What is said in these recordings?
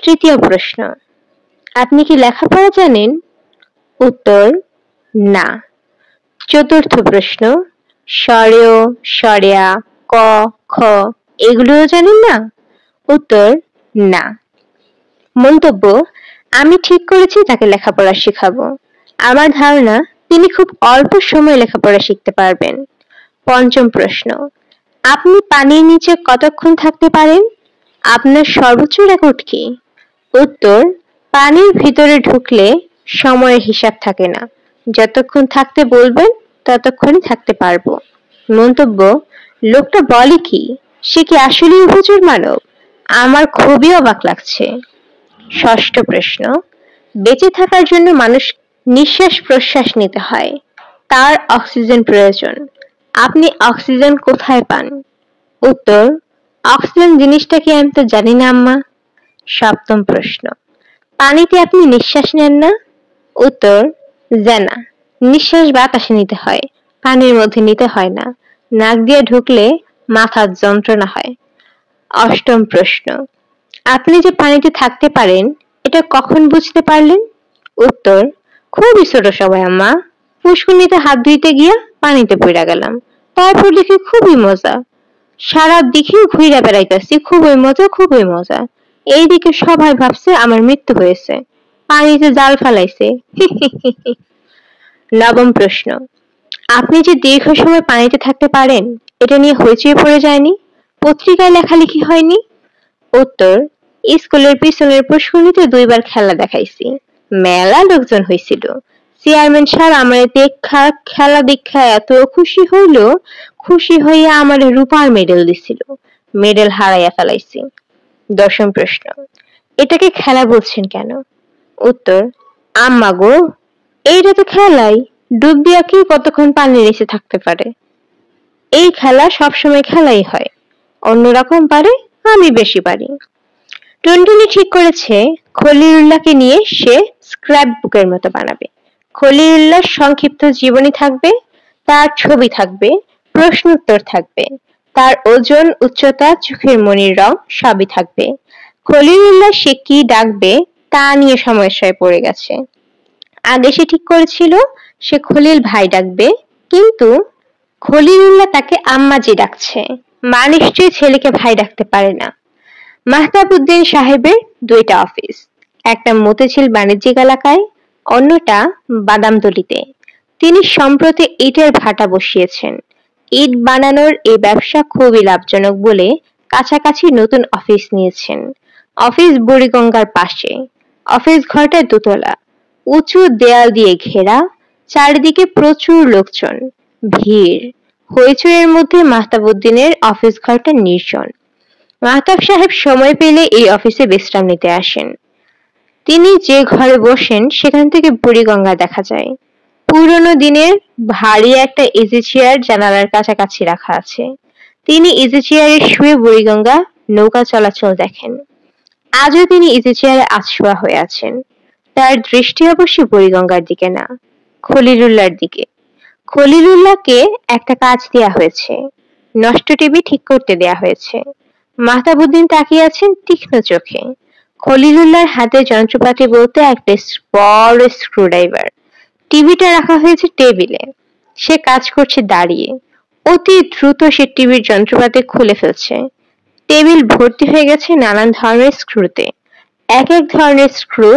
তৃতীয় প্রশ্ন, আপনি কি লেখাপড়া জানেন? উত্তর, না। চতুর্থ প্রশ্ন, স্বরেয়, স্বরেয়া, ক, খ এগুলোও জানেন না? উত্তর, না। মন্তব্য, আমি ঠিক করেছি তাকে লেখাপড়া শেখাবো। আমার ধারণা তিনি খুব অল্প সময়ে লেখাপড়া শিখতে পারবেন। পঞ্চম প্রশ্ন, আপনি পানির নিচে কতক্ষণ থাকতে পারেন? আপনার সর্বোচ্চ রেকর্ড কি? উত্তর, পানির ভিতরে ঢুকলে সময়ের হিসাব থাকে না, যতক্ষণ থাকতে বলবেন ততক্ষণই থাকতে পারবো। মন্তব্য, লোকটা বলে কি? সে কি আসলেই উভচর মানব? আমার খুবই অবাক লাগছে। ষষ্ঠ প্রশ্ন, বেঁচে থাকার জন্য মানুষ নিঃশ্বাস প্রশ্বাস নিতে হয়, তার অক্সিজেন প্রয়োজন। আপনি অক্সিজেন কোথায় পান? উত্তর, অক্সিজেন জিনিসটা কি আমি তো জানি না আম্মা। সপ্তম প্রশ্ন, পানিতে আপনি নিঃশ্বাস নেন না? উত্তর, না, নিঃশ্বাস বাতাসে নিতে হয়, পানির মধ্যে নিতে হয় না। নাক দিয়ে ঢুকলে মাথার যন্ত্রণা হয়। অষ্টম প্রশ্ন, আপনি যে পানিতে থাকতে পারেন এটা কখন বুঝতে পারলেন? উত্তর, খুবই ছোট সময় আম্মা, পুষ্করণীতে হাত ধুইতে গিয়া পানিতে পড়ে গেলাম, তারপর দেখি খুবই মজা, সারা দিকে ঘুরে বেড়াইতেছি, খুবই মজা খুবই মজা। এইদিকে সবাই ভাবছে আমার মৃত্যু হয়েছে, পানিতে জাল ফেলাইছে। নবম প্রশ্ন, আপনি যে দীর্ঘ সময় পানিতে থাকতে পারেন এটা নিয়ে হইচই পড়ে যায়নি? পত্রিকায় লেখালেখি হয়নি? উত্তর, স্কুলের পিছনের পুষ্করণীতে 2বার খেলা দেখাইছি, মেলা লোকজন হয়েছিল। চেয়ারম্যান স্যার আমার খেলা দেখা এত খুশি হইল, খুশি হইয়া আমার রূপার মেডেল দিছিল, মেডেল হারাইয়া ফেলাইছি। দশম প্রশ্ন, এটাকে খেলা বলছেন কেন? উত্তর, আম্মা গো, এইটা তো খেলাই, ডুব দিয়া কি কতক্ষণ পানির নিচে থাকতে পারে। এই খেলা সবসময় খেলাই হয়, অন্যরকম পারে, আমি বেশি পারি। টুনটুনি ঠিক করেছে খলিলুল্লাহকে নিয়ে সে স্ক্র্যাপ বুকের মতো বানাবে। খলিলুল্লাহর সংক্ষিপ্ত জীবনী থাকবে, তার ছবি থাকবে, প্রশ্নোত্তর থাকবে, তার ওজন, উচ্চতা, চোখের মনির রং সবই থাকবে। খলিলুল্লাহ সে কি ডাকবে তা নিয়ে সমস্যায় পড়ে গেছে। আগে সে ঠিক করেছিল সে খলিল ভাই ডাকবে, কিন্তু খলিলুল্লাহ তাকে আম্মাজি ডাকছে, মা নিশ্চয়ই ছেলেকে ভাই ডাকতে পারে না। মাহতাবউদ্দিন সাহেবের 2টা অফিস, একটা মতিঝিল বাণিজ্যিক এলাকায়, অন্যটা বাদামতলীতে। তিনি সম্প্রতি ইটের ভাটা বসিয়েছেন। ইট বানানোর এই ব্যবসা খুবই লাভজনক বলে কাছাকাছি নতুন অফিস নিয়েছেন। অফিস বুড়িগঙ্গার পাশে। অফিস ঘরটা 2তলা, উঁচু দেয়াল দিয়ে ঘেরা, চারিদিকে প্রচুর লোকজন, ভিড়, হইচইয়ের মধ্যে মাহতাবউদ্দিনের অফিস ঘরটা নির্জন। মাহতাব সাহেব সময় পেলে এই অফিসে বিশ্রাম নিতে আসেন। তিনি যে ঘরে বসেন সেখান থেকে বুড়িগঙ্গা দেখা যায়। পুরনো দিনের ভারী একটা ইজি চেয়ার জানালার কাছাকাছি রাখা আছে। তিনি ইজি চেয়ারে শুয়ে বুড়িগঙ্গা নৌকা চলাচল দেখেন। আজও তিনি ইজি চেয়ারে আধশোয়া হয়ে আছেন। তার দৃষ্টি অবশ্যই বুড়িগঙ্গার দিকে না, খলিলুল্লাহর দিকে। খলিলুল্লাহকে একটা কাজ দেয়া হয়েছে, নষ্ট টিভি ঠিক করতে দেয়া হয়েছে। মাহতাবউদ্দিন তাকিয়ে আছেন তীক্ষ্ণ চোখে। খলিলুল্লাহর হাতে যন্ত্রপাতি বলতে একটা বড় স্ক্রুড্রাইভার। টিভিটা রাখা হয়েছে টেবিলে। সে কাজ করছে দাঁড়িয়ে। অতি দ্রুত সে টিভির যন্ত্রপাতি খুলে ফেলছে। টেবিল ভর্তি হয়ে গেছে নানান ধরনের স্ক্রুতে। এক এক ধরনের স্ক্রু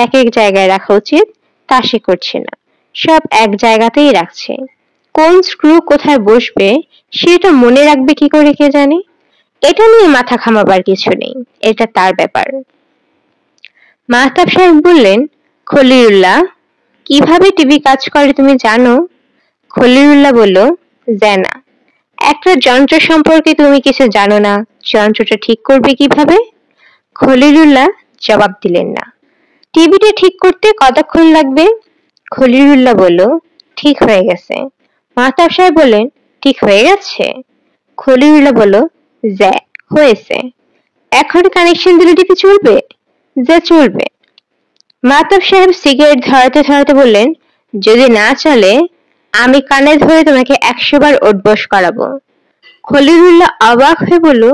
এক এক জায়গায় রাখা উচিত তা সে করছে না, সব এক জায়গাতেই রাখছে। কোন স্ক্রু কোথায় বসবে সেটা মনে রাখবে কি করে কে জানে। এটা নিয়ে মাথা ঘামাবার কিছু নেই, এটা তার ব্যাপার। মাহতাব সাহেব বললেন, খলিলুল্লাহ, কিভাবে টিভি কাজ করে তুমি জানো? খলিলুল্লাহ বলল, জানা। একটা যন্ত্র সম্পর্কে তুমি কিছু জানো না, যন্ত্রটা ঠিক করবে কিভাবে? খলিলুল্লাহ জবাব দিলেন না। টিভিটা ঠিক করতে কতক্ষণ লাগবে? খলিলুল্লাহ বলল, ঠিক হয়ে গেছে। মাহতাব সাহেব বললেন, ঠিক হয়ে গেছে? খলিলুল্লাহ বলল, যা হয়েছে। এখন কানেকশন দিলে টিভি চলবে? যা চলবে। মাহতাব সাহেব সিগারেট ধরাতে ধরাতে বললেন, যদি না চলে আমি কানে ধরে তোমাকে 100 বার উঠবোস করাবো। খলিলুল্লাহ অবাক হয়ে বলল,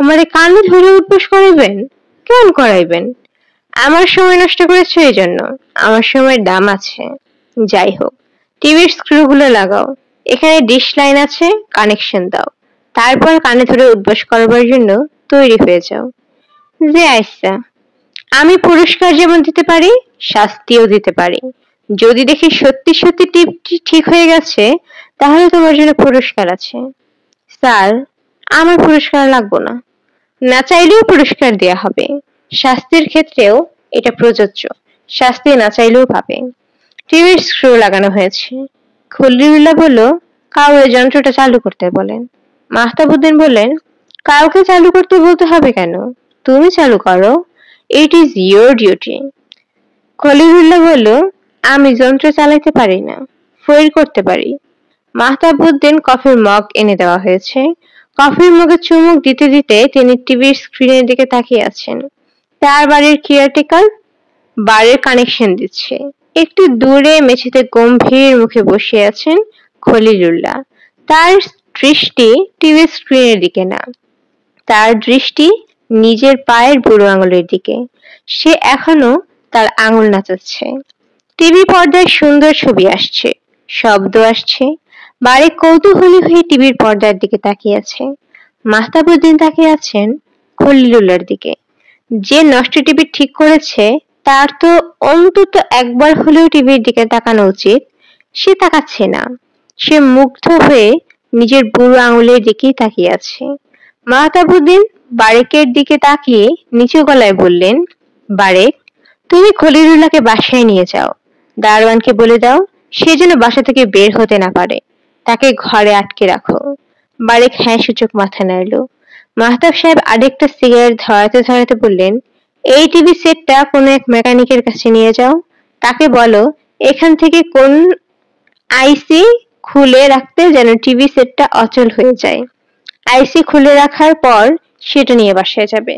আমাদের কানে ধরে উঠবোস করাইবেন? কেমন করাইবেন? আমার সময় নষ্ট করেছো এই জন্য? আমার সময়ের দাম আছে। যাই হোক, টিভির স্ক্রুগুলো লাগাও। এখানে ডিশ লাইন আছে, কানেকশন দাও। তারপর কানে ধরে উদ্বাস করবার জন্য তৈরি হয়ে যাও। যে আইসা, আমি পুরস্কার যেমন দিতে পারি, শাস্তিও দিতে পারি। যদি দেখি সত্যি সত্যি টিপটি ঠিক হয়ে গেছে, তাহলে তোমার জন্য পুরস্কার আছে। স্যার, আমার পুরস্কার লাগবো না। না চাইলেও পুরস্কার দেয়া হবে। শাস্তির ক্ষেত্রেও এটা প্রযোজ্য। শাস্তি না চাইলেও পাবে। টিভির স্ক্রু লাগানো হয়েছে। খলিলুল্লাহ বলল, কাউরে যন্ত্রটা চালু করতে বলেন। মাহতাবুদ্দিন বললেন, কাউকে চালু করতে বলতে হবে কেন? তুমি চালু করো। It is your duty. Khalilullah বলল, আমি যন্ত্র চালাইতে পারি না, ফয়ের করতে পারি। মাহতাবুদ্দিন কফির মগ এনে দেওয়া হয়েছে। কফির মগে চুমুক দিতে দিতে তিনি টিভির স্ক্রিনের দিকে তাকিয়ে আছেন। তার বাড়ির কেয়ারটেকার বারের কানেকশন দিচ্ছে। একটু দূরে মেঝেতে গম্ভীর মুখে বসে আছেন খলিলুল্লাহ। তার দৃষ্টি টিভির স্ক্রিনের দিকে না, তার দৃষ্টি নিজের পায়ের বুড়ো আঙুলের দিকে। সে এখনো তার আঙুল নাচাচ্ছে। টিভি পর্দায় সুন্দর ছবি আসছে, শব্দ আসছে। বারে কৌতূহলী হয়ে টিভির পর্দার দিকে তাকিয়ে আছে। মাহতাবুদ্দিন তাকিয়ে আছেন খলিলুল্লাহর দিকে। যে নষ্ট টিভি ঠিক করেছে তার তো অন্তত একবার হলেও টিভির দিকে তাকানো উচিত। সে তাকাচ্ছে না। সে মুগ্ধ হয়ে নিজের বুড়ো আঙুলের দিকেই তাকিয়ে আছে। মাহতাবুদ্দিন বারেকের দিকে তাকিয়ে নিচু গলায় বললেন, বারেক, তুমি খলিলুল্লাহকে বাসায় নিয়ে যাও। দারোয়ানকে বলে দাও সে যেন বাসা থেকে বের হতে না পারে। তাকে ঘরে আটকে রাখো। বারেক হ্যাঁ সূচক মাথা নাড়ল। মাহতাব সাহেব আরেকটা সিগারেট ধরাতে ধরাতে বললেন, এই টিভি সেটটা কোনো এক মেকানিকের কাছে নিয়ে যাও। তাকে বলো এখান থেকে কোন আইসি খুলে রাখতে যেন টিভি সেটটা অচল হয়ে যায়। আইসি খুলে রাখার পর সেটা নিয়ে বাসায় যাবে।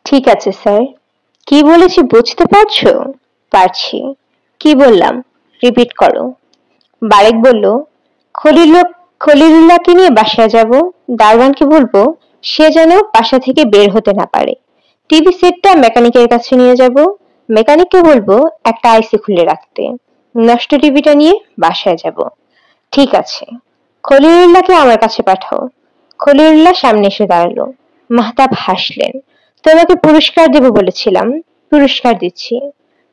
ঠিক আছে স্যার। কি বলেছি বুঝতে পারছো? পারছি। কি বললাম রিপিট করো। বারেক বলল, খলিলুল্লাহকে নিয়ে বাসায় যাব। দারোয়ানকে বলবো সে যেন বাসা থেকে বের হতে না পারে। টিভি সেটটা মেকানিকের কাছে নিয়ে যাব। মেকানিককে বলবো একটা আইসি খুলে রাখতে। নষ্ট টিভিটা নিয়ে বাসায় যাব। ঠিক আছে। খলিলুল্লাহকে আমার কাছে পাঠাও। খলিলুল্লাহ সামনে এসে দাঁড়ালো। মাহতাব হাসলেন। তোমাকে পুরস্কার দেব বলেছিলাম, পুরস্কার দিচ্ছি।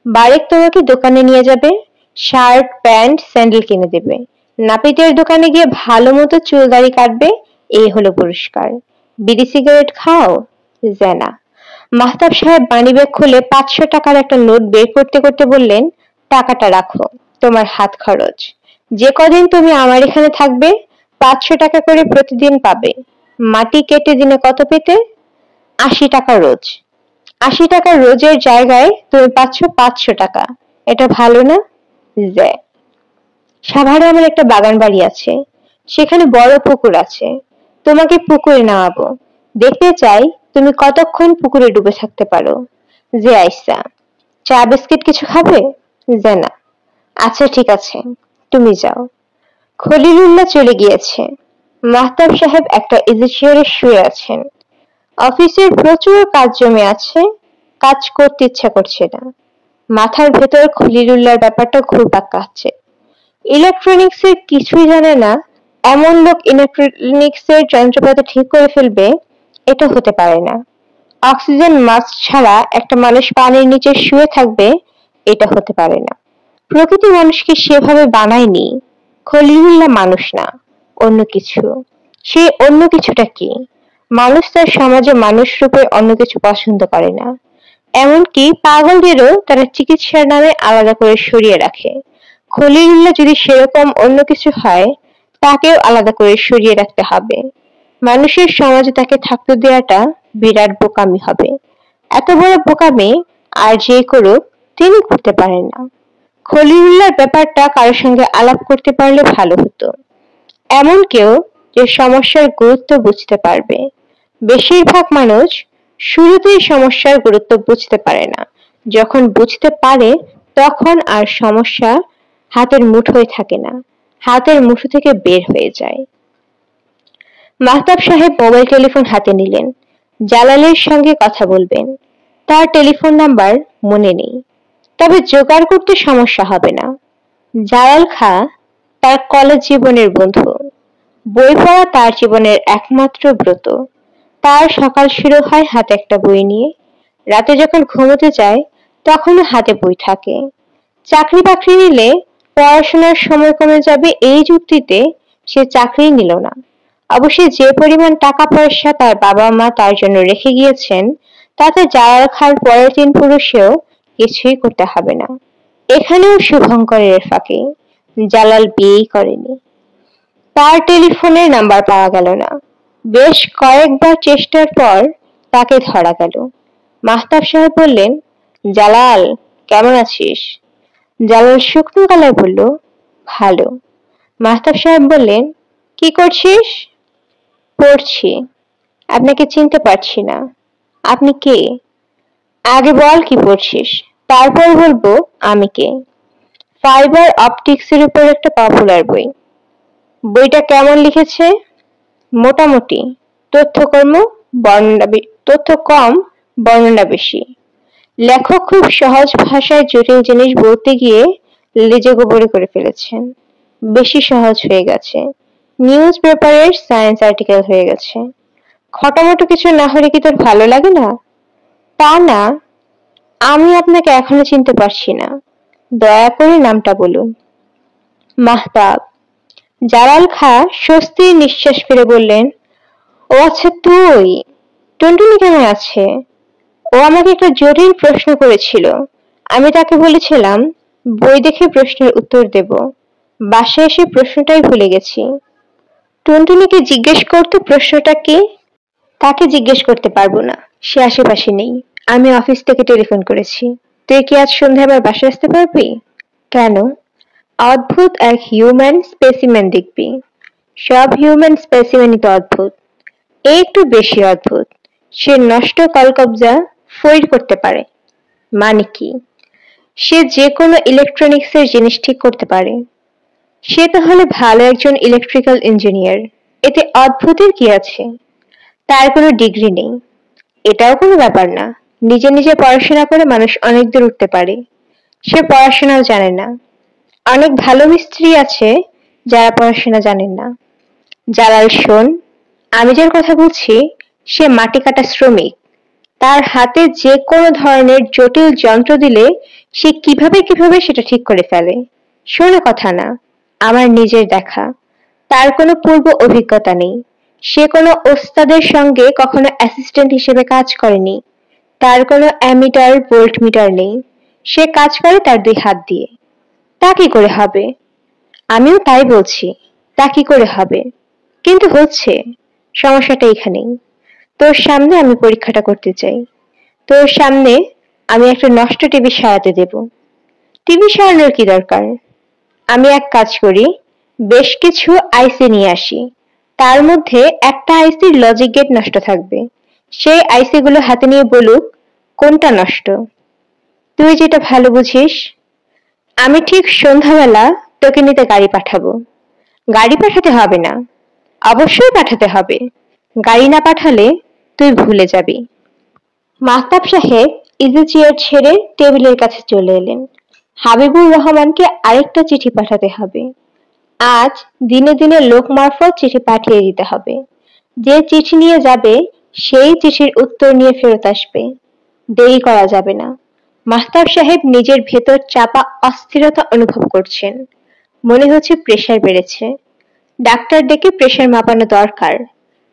বারেক তোমাকে দোকানে নিয়ে যাবে, শার্ট প্যান্ট স্যান্ডেল কিনে দেবে। নাপিতের দোকানে গিয়ে ভালো মতো চুল দাড়ি কাটবে। এই হলো পুরস্কার। বিড়ি সিগারেট খাও? জানা। মাহতাব সাহেব মানিব্যাগ খুলে 500 টাকার একটা নোট বের করতে করতে বললেন, টাকাটা রাখো, তোমার হাত খরচ। যে কদিন তুমি আমার এখানে থাকবে 500 টাকা করে প্রতিদিন পাবে। মাটি কেটে দিনে কত পেতে? 80 টাকা রোজ। 80 টাকা রোজের জায়গায় তুমি পাচ্ছ 500 টাকা। এটা ভালো না? জ্যা। সাভারে আমার একটা বাগান বাড়ি আছে, সেখানে বড় পুকুর আছে। তোমাকে পুকুরে নামাবো। দেখতে চাই তুমি কতক্ষণ পুকুরে ডুবে থাকতে পারো। যে আইসা। চা বিস্কিট কিছু খাবে? যে না। আচ্ছা ঠিক আছে, তুমি যাও। খলিলুল্লাহ চলে গিয়েছে। মাহতাব সাহেব একটা ইজি চেয়ারে শুয়ে আছেন। অফিসের প্রচুর কাজ জমে আছে, কাজ করতে ইচ্ছা করছে না। মাথার ভেতর খলিলুল্লাহর ব্যাপারটা ঘুরপাক খাচ্ছে। ইলেকট্রনিক্স এর কিছুই জানে না এমন লোক ইলেকট্রনিক্স এর যন্ত্রপাতি ঠিক করে ফেলবে, এটা হতে পারে না। অক্সিজেন মাস্ক ছাড়া একটা মানুষ পানির নিচে শুয়ে থাকবে, এটা হতে পারে না। প্রকৃতি মানুষকে সেভাবে বানায়নি। খলিলুল্লাহ মানুষ না, অন্য কিছু। সে অন্য কিছুটা কি? মানুষ তার সমাজে মানুষ রূপে অন্য কিছু পছন্দ করে না। এমনকি পাগলদেরও তারা চিকিৎসার নামে আলাদা করে সরিয়ে রাখে। খলিলুল্লাহ যদি সেরকম অন্য কিছু হয়, তাকেও আলাদা করে সরিয়ে রাখতে হবে। মানুষের সমাজে তাকে থাকতে দেওয়াটা বিরাট বোকামি হবে। এত বড় বোকামি আর যে করুক তিনি করতে পারেন না। খলিলুল্লাহর ব্যাপারটা কারোর সঙ্গে আলাপ করতে পারলে ভালো হতো। এমন কেউ যে সমস্যার গুরুত্ব বুঝতে পারবে। বেশিরভাগ মানুষ শুরুতেই সমস্যার গুরুত্ব বুঝতে পারে না। যখন বুঝতে পারে তখন আর সমস্যা হাতের মুঠোয় থাকে না, হাতের মুঠো থেকে বের হয়ে যায়। মাহতাব সাহেব মোবাইল টেলিফোন হাতে নিলেন। জালালের সঙ্গে কথা বলবেন। তার টেলিফোন নাম্বার মনে নেই, তবে জোগাড় করতে সমস্যা হবে না। জালাল খাঁ তার কলেজ জীবনের বন্ধু, বই পড়া তার জীবনের একমাত্র ব্রত। তার সকাল শুরু হয় হাতে একটা বই নিয়ে, রাতে যখন ঘুমোতে যায় তখনও হাতে বই থাকে। চাকরি বাকরি নিলে পড়াশোনার সময় কমে যাবে এই যুক্তিতে সে চাকরি নিল না। অবশ্যই যে পরিমাণ টাকা পয়সা তার বাবা মা তার জন্য রেখে গিয়েছেন তাতে জালাল খাঁর পরের 3 পুরুষেও কিছুই করতে হবে না। এখানেও শুভঙ্করের ফাঁকে জালাল বিয়েই করেনি। তার টেলিফোনের নাম্বার পাওয়া গেল না। বেশ কয়েকবার চেষ্টার পর তাকে ধরা গেল। মাহতাব সাহেব বললেন, জালাল কেমন আছিস? জালাল শুকনো গলায় বলল, ভালো। মাহতাব সাহেব বললেন, কি করছিস? পড়ছি। আপনাকে চিনতে পারছি না, আপনি কে? আগে বল কি পড়ছিস, তারপর বলবো আমি কে। ফাইবার অপটিক্স এর উপর একটা পপুলার বই। বইটা কেমন লিখেছে? মোটামুটি। তথ্যকর্ম তথ্য কম, বর্ণনা বেশি। লেখক খুব সহজ ভাষায় জটিল জিনিস বলতে গিয়ে লেজে গোবরে করে ফেলেছেন। বেশি সহজ হয়ে গেছে, নিউজ পেপারের সায়েন্স আর্টিকেল হয়ে গেছে। খটামটো কিছু না হলে কি তোর ভালো লাগে না? তা না, আমি আপনাকে এখনো চিনতে পারছি না, দয়া করে নামটা বলুন। মাহতাব। জালাল খাঁ স্বস্তির নিঃশ্বাস ফেলে বললেন, ও আচ্ছা তুই। টুনটুনি কেমন আছে? ও আমাকে একটা জটিল প্রশ্ন করেছিল, আমি তাকে বলেছিলাম বই দেখে প্রশ্নের উত্তর দেব। বাসায় এসে প্রশ্নটাই ভুলে গেছি। টুনটুনিকে জিজ্ঞেস করতে প্রশ্নটা কি? তাকে জিজ্ঞেস করতে পারবো না, সে আশেপাশে নেই। আমি অফিস থেকে টেলিফোন করেছি। তুই কি আজ সন্ধ্যায় আবার বাসায় আসতে পারবি? কেন? অদ্ভুত এক হিউম্যান স্পেসিমেন দেখবি। সব হিউম্যান স্পেসিমেনই তো অদ্ভুত, এই একটু বেশি অদ্ভুত। সে নষ্ট কলকবজা ফইর করতে পারে। মানে কি? সে যে কোনো ইলেকট্রনিক্সের জিনিস ঠিক করতে পারে। সে তাহলে ভালো একজন ইলেকট্রিক্যাল ইঞ্জিনিয়ার। এতে অদ্ভুতের কি আছে? তার কোনো ডিগ্রি নেই, এটাও কোনো ব্যাপার না। নিজে নিজে পড়াশোনা করে মানুষ অনেক দূর উঠতে পারে। সে পড়াশোনাও জানে না। অনেক ভালো মিস্ত্রি আছে যারা পড়াশোনা জানেন না। জালাল শোন, আমি যার কথা বলছি সে মাটি কাটা শ্রমিক। তার হাতে যে কোনো ধরনের জটিল যন্ত্র দিলে সে কিভাবে কিভাবে সেটা ঠিক করে ফেলে। শোনা কথা না, আমার নিজের দেখা। তার কোনো পূর্ব অভিজ্ঞতা নেই। সে কোনো ওস্তাদের সঙ্গে কখনো অ্যাসিস্ট্যান্ট হিসেবে কাজ করেনি। তার কোনো অ্যামিটার ভোল্ট মিটার নেই। সে কাজ করে তার 2 হাত দিয়ে। তা কি করে হবে? আমিও তাই বলছি, তা কি করে হবে? কিন্তু হচ্ছে। সমস্যাটা এখানেই। তোর সামনে আমি পরীক্ষাটা করতে চাই। তোর সামনে আমি একটা নষ্ট টিভি সারাতে দেব। টিভি সারানোর কি দরকার? আমি এক কাজ করি, বেশ কিছু আইসি নিয়ে আসি। তার মধ্যে একটা আইসির লজিক গেট নষ্ট থাকবে। সেই আইসি গুলো হাতে নিয়ে বলুক কোনটা নষ্ট। তুই যেটা ভালো বুঝিস। আমি ঠিক সন্ধ্যাবেলা তোকে নিতে গাড়ি পাঠাবো। গাড়ি পাঠাতে হবে না। অবশ্যই পাঠাতে হবে। গাড়ি না পাঠালে তুই ভুলে যাবি। মাহতাব সাহেব ইজি চেয়ার ছেড়ে টেবিলের কাছে চলে এলেন। হাবিবুর রহমানকে আরেকটা চিঠি পাঠাতে হবে। আজ দিনে দিনে লোক মারফত চিঠি পাঠিয়ে দিতে হবে। যে চিঠি নিয়ে যাবে সেই চিঠির উত্তর নিয়ে ফেরত আসবে। দেরি করা যাবে না। মাহতাব সাহেব নিজের ভেতর চাপা অস্থিরতা অনুভব করছেন। মনে হচ্ছে প্রেসার বেড়েছে। ডাক্তার ডেকে প্রেসার মাপানো দরকার।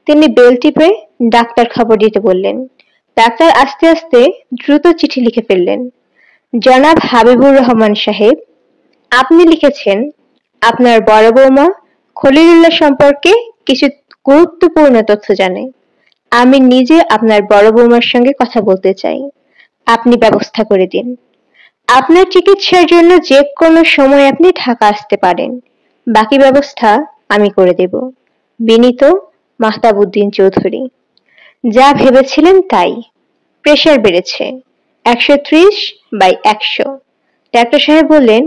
তিনি বেল টিপে ডাক্তার খবর দিতে বললেন। ডাক্তার আস্তে আস্তে দ্রুত চিঠি লিখে ফেললেন। জনাব হাবিবুর রহমান সাহেব, আপনি লিখেছেন আপনার বড় বৌমা খলিলুল্লাহ সম্পর্কে কিছু গুরুত্বপূর্ণ তথ্য জানে। আমি নিজে আপনার বড় বৌমার সঙ্গে কথা বলতে চাই। আপনি ব্যবস্থা করে দিন। আপনার চিকিৎসার জন্য যে কোনো সময় আপনি ঢাকা আসতে পারেন। বাকি ব্যবস্থা আমি করে দেব। বিনীত মাহতাবউদ্দিন চৌধুরী। যা ভেবেছিলেন তাই। প্রেসার বেড়েছে 130/100। ডাক্তার সাহেব বললেন,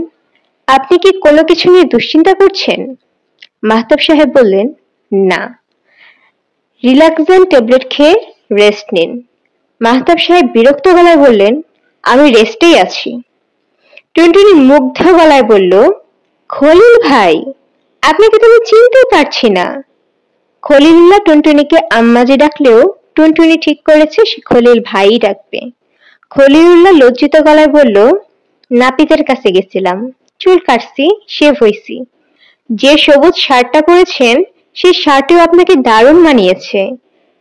আপনি কি কোনো কিছু নিয়ে দুশ্চিন্তা করছেন? মাহতাব সাহেব বললেন, না। রিল্যাক্সেন্ট ট্যাবলেট খেয়ে রেস্ট নিন। মাহতাব সাহেব বিরক্ত গলায় বললেন, আমি রেস্টেই আছি। টুনটুনি মুগ্ধ গলায় বলল, খলিল ভাই, আপনাকে তো আমি চিনতে পারছি না। খলিলুল্লাহ টুনটুনিকে আম্মাজি ডাকলেও টুনটুনি ঠিক করেছে সে খলিল ভাই ডাকবে। খলিলুল্লাহ লজ্জিত গলায় বলল, নাপিতের কাছে গেছিলাম, চুল কাটছি, শেভ হইছি। যে সবুজ শার্টটা পরেছেন সেই শার্টেও আপনাকে দারুণ মানিয়েছে।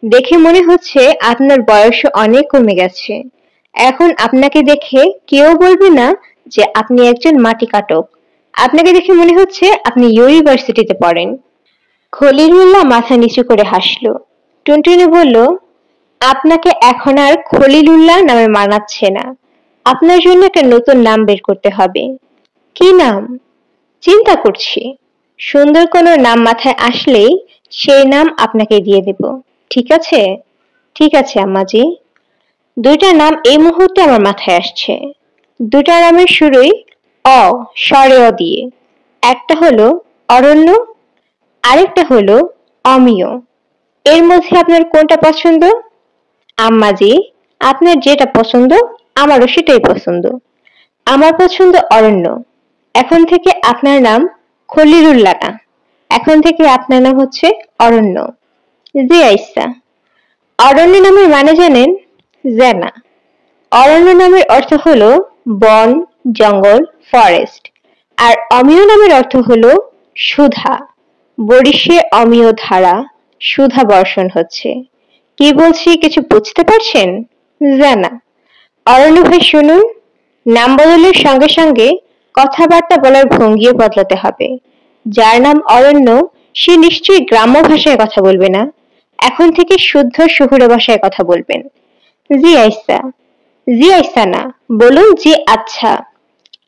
দেখে মনে হচ্ছে আপনার বয়স অনেক কমে গেছে। এখন আপনাকে দেখে কেউ বলবে না যে আপনি একজন মাটি কাটক। আপনাকে দেখে মনে হচ্ছে আপনি ইউনিভার্সিটিতে পড়েন। খলিলুল্লাহ মাথা নিচু করে হাসলো। টুনটুনি বলল, আপনাকে এখন আর খলিলুল্লাহ নামে মানাচ্ছে না। আপনার জন্য একটা নতুন নাম বের করতে হবে। কি নাম? চিন্তা করছি। সুন্দর কোনো নাম মাথায় আসলেই সেই নাম আপনাকে দিয়ে দেব। ঠিক আছে? ঠিক আছে আম্মাজি। দুইটা নাম এই মুহূর্তে আমার মাথায় আসছে। দুটা নামের শুরুই অ, স্বরে অ দিয়ে। একটা হলো অরণ্য, আরেকটা হলো অমিয়। এর মধ্যে আপনার কোনটা পছন্দ? আম্মাজি, আপনার যেটা পছন্দ আমারও সেটাই পছন্দ। আমার পছন্দ অরণ্য। এখন থেকে আপনার নাম খলিলুল্লাহ না, এখন থেকে আপনার নাম হচ্ছে অরণ্য। জি আইসা। অরণ্য নামের মানে জানেন? জানা। অরণ্য নামের অর্থ হলো বন, জঙ্গল, ফরেস্ট। আর অমিয় নামের অর্থ হলো সুধা। বরিশে অমিয় ধারা, সুধা বর্ষণ হচ্ছে। কি বলছি কিছু বুঝতে পারছেন? জানা। অরণ্য ভাই শুনুন, নাম বদলের সঙ্গে সঙ্গে কথাবার্তা বলার ভঙ্গিও বদলাতে হবে। যার নাম অরণ্য সে নিশ্চয়ই গ্রাম্য ভাষায় কথা বলবে না। এখন থেকে শুদ্ধ শহুরে ভাষায় কথা বলবেন। জি আইসা। জি আইসা না, বলুন জি আচ্ছা।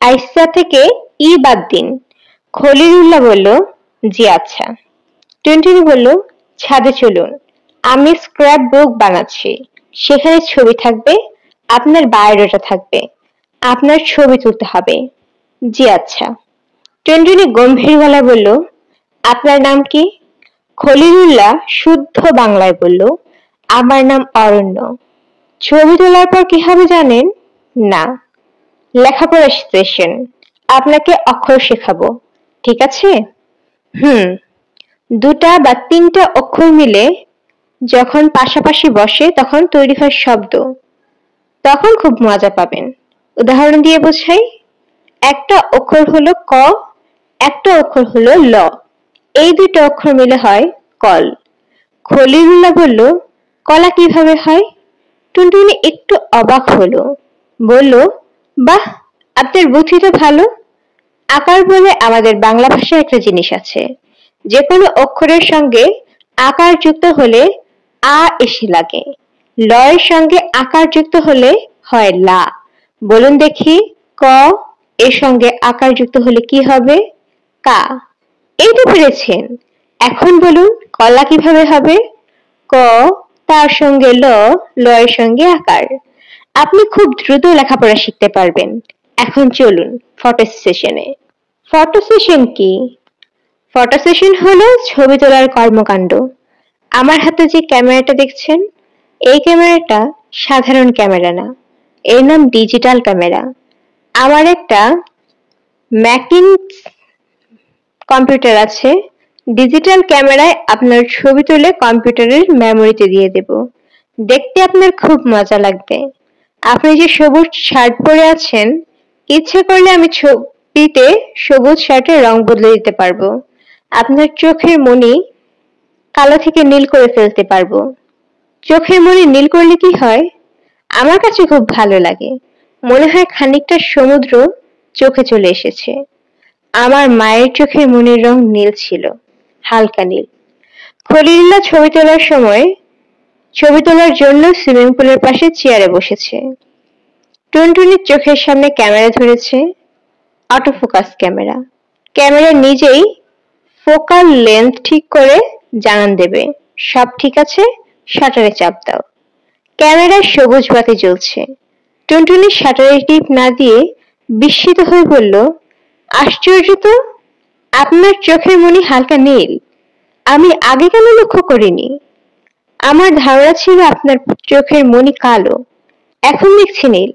আইসা থেকে ই বাদ দিন। খলিলুল্লাহ বলল, জি আচ্ছা। টুনটুনি বলল, ছাদে চলুন, আমি স্ক্র্যাপ বুক বানাচ্ছি। সেখানে ছবি থাকবে, আপনার বায়োডাটা থাকবে। আপনার ছবি তুলতে হবে। জি আচ্ছা। টুনটুনি গম্ভীর গলায় বলল, আপনার নাম কি? খলিলুল্লাহ শুদ্ধ বাংলায় বলল, আমার নাম অরণ্য। ছবি তোলার পর কি হবে জানেন? না, লেখাপড়া সেশন। আপনাকে অক্ষর শেখাবো। ঠিক আছে? হুম। দুটা বা তিনটা অক্ষর মিলে যখন পাশাপাশি বসে তখন তৈরি হয় শব্দ। তখন খুব মজা পাবেন। উদাহরণ দিয়ে বোঝাই। একটা অক্ষর হলো ক, একটা অক্ষর হলো ল। এই দুটো অক্ষর মিলে হয় কল। খলিলুল্লাহ বলল, কলা কিভাবে হয়? টুনটুনি একটু অবাক হলো। বলল, বাহ, আপনার বুদ্ধি তো ভালো। আকার বলে আমাদের বাংলা ভাষায় একটা জিনিস আছে। যে কোনো অক্ষরের সঙ্গে আকার যুক্ত হলে আ এসে লাগে। ল এর সঙ্গে আকার যুক্ত হলে হয় লা। বলুন দেখি, ক এর সঙ্গে আকার যুক্ত হলে কি হবে? কা। এই তো পেরেছেন। এখন বলুন কলা কিভাবে হবে? ক, তার সঙ্গে ল, ল এর সঙ্গে আকার। আপনি খুব দ্রুত লেখাপড়া শিখতে পারবেন। এখন চলুন ফটো সেশনে। ফটো সেশন কি? ফটো সেশন হলো ছবি তোলার কর্মকাণ্ড। আমার হাতে যে ক্যামেরাটা দেখছেন, এই ক্যামেরাটা সাধারণ ক্যামেরা না, এর নাম ডিজিটাল ক্যামেরা। আমার একটা ম্যাকিন্স কম্পিউটার আছে। ডিজিটাল ক্যামেরায় আপনার ছবি তুলে কম্পিউটারের মেমোরিতে দিয়ে দেব। দেখতে আপনার খুব মজা লাগবে। আপনি যে সবুজ শার্ট পরে আছেন, ইচ্ছে করলে আমি ছবিতে সবুজ শার্টের রং বদলে দিতে পারবো। আপনার চোখের মনি কালো থেকে নীল করে ফেলতে পারবো। চোখের মনি নীল করলে কি হয়? আমার কাছে খুব ভালো লাগে। মনে হয় খানিকটা সমুদ্র চোখে চলে এসেছে। আমার মায়ের চোখের মনির রং নীল ছিল, হালকা নীল। খলিলুল্লাহ ছবি তোলার জন্য সুইমিং পুলের পাশে চেয়ারে বসেছে। টুনটুনির চোখের সামনে ক্যামেরা ধরেছে, অটোফোকাস ক্যামেরা। ক্যামেরা নিজেই ফোকাল লেন্থ ঠিক করে জানান দেবে, সব ঠিক আছে, শাটারে চাপ দাও। ক্যামেরায় সবুজ বাতি জ্বলছে। টুনটুনি শাটারে টিপ না দিয়ে বিস্মিত হয়ে বলল, আশ্চর্য তো, আপনার চোখের মনি হালকা নীল। আমি আগে কেন লক্ষ্য করিনি? আমার ধারণা ছিল আপনার চোখের মনি কালো, এখন দেখছি নীল।